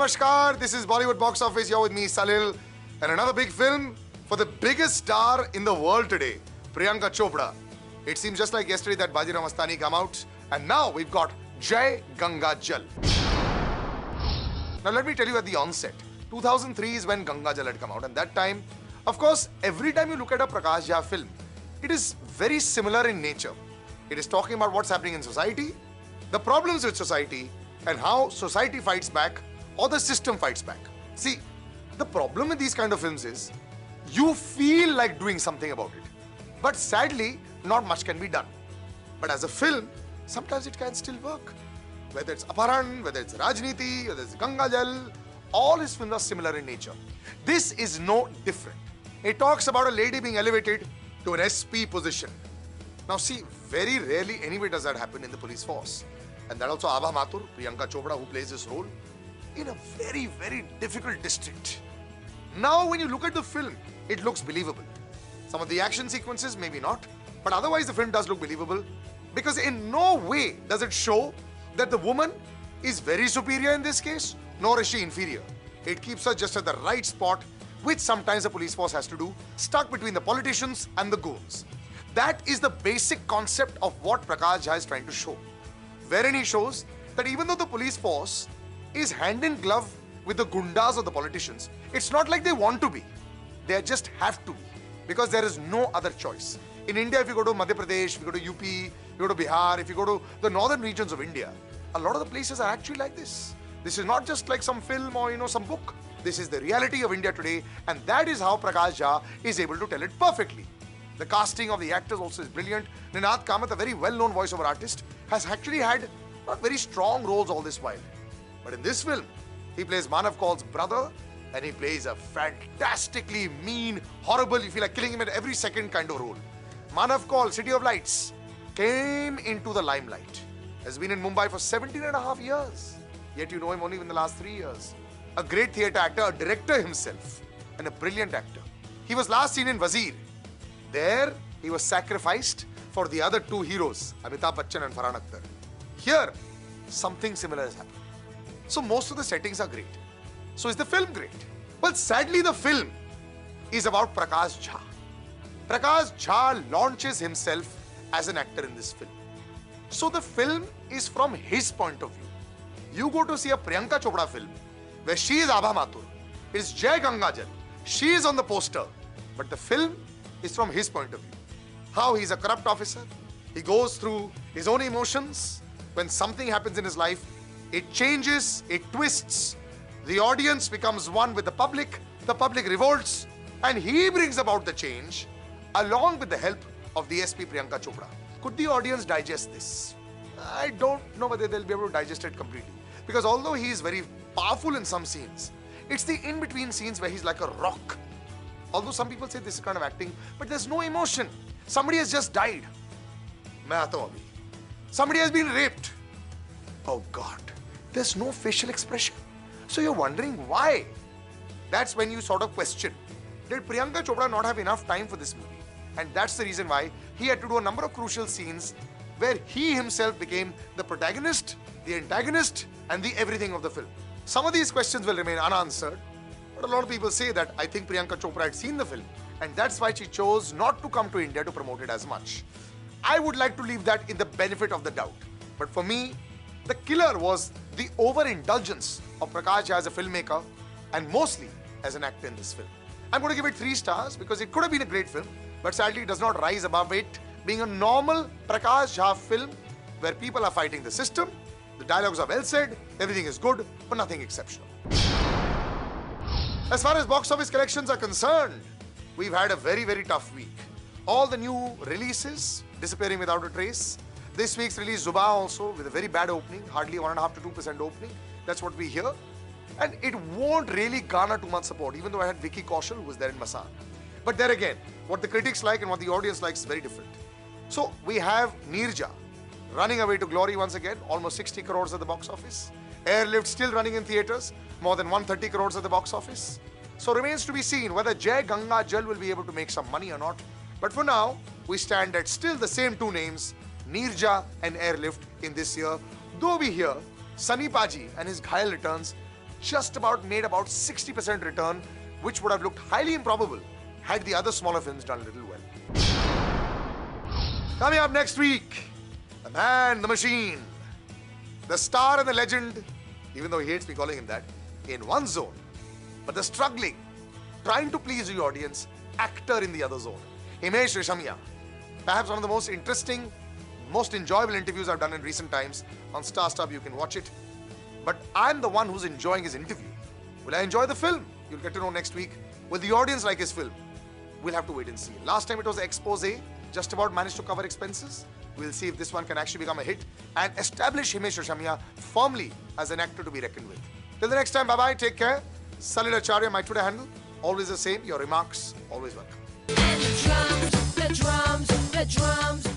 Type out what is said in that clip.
Namaskar, this is Bollywood Box Office. You're with me, Salil, and another big film for the biggest star in the world today, Priyanka Chopra. It seems just like yesterday that Bajirao Mastani came out, and now we've got Jai Gangaajal. Now let me tell you at the onset, 2003 is when Gangaajal had come out, and that time, of course, every time you look at a Prakash Jha film, it is very similar in nature. It is talking about what's happening in society, the problems with society, and how society fights back or the system fights back. See, the problem with these kind of films is you feel like doing something about it. But sadly, not much can be done. But as a film, sometimes it can still work. Whether it's Aparan, whether it's Rajniti, whether it's Gangaajal, all his films are similar in nature. This is no different. It talks about a lady being elevated to an SP position. Now see, very rarely anyway does that happen in the police force. And that also Abha Mathur, Priyanka Chopra, who plays this role in a very, very difficult district. Now when you look at the film, it looks believable. Some of the action sequences, maybe not, but otherwise the film does look believable because in no way does it show that the woman is very superior in this case, nor is she inferior. It keeps her just at the right spot, which sometimes the police force has to do, stuck between the politicians and the goons. That is the basic concept of what Prakash Jha is trying to show. Wherein he shows that even though the police force is hand in glove with the gundas or the politicians, it's not like they want to be. They just have to be. Because there is no other choice. In India, if you go to Madhya Pradesh, if you go to UP, if you go to Bihar, if you go to the northern regions of India, a lot of the places are actually like this. This is not just like some film or some book. This is the reality of India today, and that is how Prakash Jha is able to tell it perfectly. The casting of the actors also is brilliant. Ninad Kamath, a very well-known voiceover artist, has actually had not very strong roles all this while. But in this film, he plays Manav Kaul's brother, and he plays a fantastically mean, horrible, you feel like killing him at every second kind of role. Manav Kaul, City of Lights, came into the limelight. Has been in Mumbai for 17.5 years. Yet you know him only in the last 3 years. A great theatre actor, a director himself, and a brilliant actor. He was last seen in Wazir. There, he was sacrificed for the other two heroes, Amitabh Bachchan and Farhan Akhtar. Here, something similar has happened. So most of the settings are great. So is the film great? Well, sadly, the film is about Prakash Jha. Prakash Jha launches himself as an actor in this film. So the film is from his point of view. You go to see a Priyanka Chopra film where she is Abha Mathur, it is Jai Gangaajal, she is on the poster, but the film is from his point of view. How he's a corrupt officer, he goes through his own emotions. When something happens in his life, it changes, it twists, the audience becomes one with the public revolts, and he brings about the change along with the help of the SP Priyanka Chopra. Could the audience digest this? I don't know whether they'll be able to digest it completely. Because although he is very powerful in some scenes, it's the in-between scenes where he's like a rock. Although some people say this is kind of acting, but there's no emotion. Somebody has just died. Somebody has been raped. Oh God, there's no facial expression. So you're wondering why? That's when you sort of question, did Priyanka Chopra not have enough time for this movie? And that's the reason why he had to do a number of crucial scenes where he himself became the protagonist, the antagonist, and the everything of the film. Some of these questions will remain unanswered, but a lot of people say that I think Priyanka Chopra had seen the film, and that's why she chose not to come to India to promote it as much. I would like to leave that in the benefit of the doubt. But for me, the killer was the overindulgence of Prakash Jha as a filmmaker and mostly as an actor in this film. I'm going to give it 3 stars because it could have been a great film, but sadly it does not rise above it being a normal Prakash Jha film where people are fighting the system, the dialogues are well said, everything is good, but nothing exceptional. As far as box office collections are concerned, we've had a very, very tough week. All the new releases disappearing without a trace. This week's release, Zuba, also with a very bad opening, hardly 1.5 to 2% opening. That's what we hear. And it won't really garner too much support, even though I had Vicky Kaushal, who was there in Masan. But there again, what the critics like and what the audience likes is very different. So we have Neerja running away to glory once again, almost 60 crores at the box office. Airlift still running in theatres, more than 130 crores at the box office. So remains to be seen whether Jai Gangaajal will be able to make some money or not. But for now, we stand at still the same 2 names, Neerja and Airlift in this year. Though we hear Sunny Paji and his Ghayal returns just about made about 60% return, which would have looked highly improbable had the other smaller films done a little well. Coming up next week, the man, the machine, the star and the legend, even though he hates me calling him that, in one zone, but the struggling, trying to please the audience, actor in the other zone. Himesh Reshammiya, perhaps one of the most interesting, most enjoyable interviews I've done in recent times. On Star Stub, you can watch it. But I'm the one who's enjoying his interview. Will I enjoy the film? You'll get to know next week. Will the audience like his film? We'll have to wait and see. Last time it was an expose, just about managed to cover expenses. We'll see if this one can actually become a hit and establish Himesh Reshammiya firmly as an actor to be reckoned with. Till the next time, bye-bye, take care. Salil Acharya, my Twitter handle. Always the same, your remarks, always welcome. The drums, the drums, the drums.